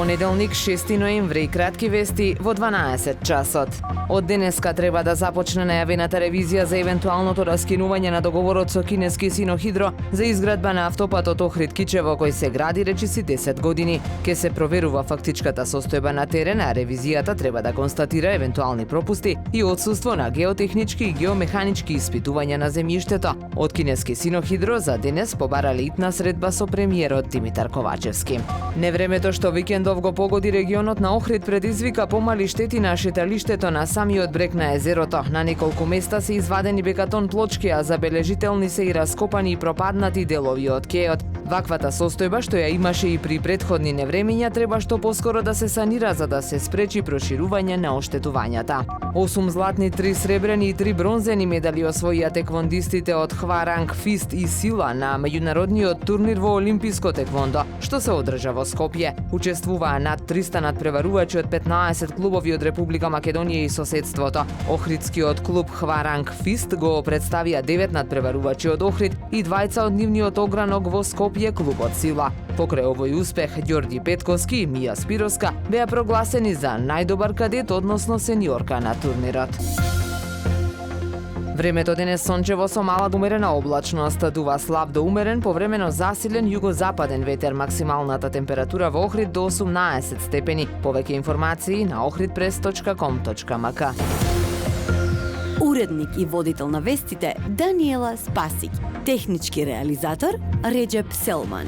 Понеделник, 6 ноември, кратки вести во 12 часот. Од денеска треба да започне најавената ревизија за евентуалното раскинување на договорот со кинески Синохидро за изградба на автопатот Охрид-Кичево, кој се гради речиси 10 години. Ке се проверува фактичката состојба на терен, а ревизијата треба да констатира евентуални пропусти и отсуство на геотехнички и геомеханички испитувања на земјиштето. Од кинески Синохидро за денес побарале итна средба со премиерот Димитар Ковачевски. Невремето што викендов го погоди регионот на Охрид предизвика помали штети на шеталиштето на самиот брег на езерото. На неколку места се извадени бекатон плочки, а забележителни се и раскопани и пропаднати делови од кејот. Ваквата состојба што ја имаше и при претходни невремиња треба што поскоро да се санира за да се спречи проширување на оштетувањата. 8 златни, 3 сребрени и 3 бронзени медали освоија теквондистите од Хваранг Фист и Сила на меѓународниот турнир во Олимписко теквондо, што се одржа во Скопје. Учествуваа над 300 надпреварувачи од 15 клубови од Република Македонија и соседството. Охридскиот клуб Хваранг Фист го представија 9 надпреварувачи од Охрид и двајца од нивниот огранок во Скопје клубот Сила. Покрај овој успех, Ѓорѓи Петковски и Мија Спироска беа прогласени за најдобар кадет, односно сениорка на турнирот. Времето денес сончево со мала до умерена облачност, дува слаб до умерен, повремено засилен југозападен ветер, максималната температура во Охрид до 18 степени. Повеќе информации на ohridpress.com.mk. Уредник и водител на вестите Даниела Спасик. Технички реализатор Реджеп Селман.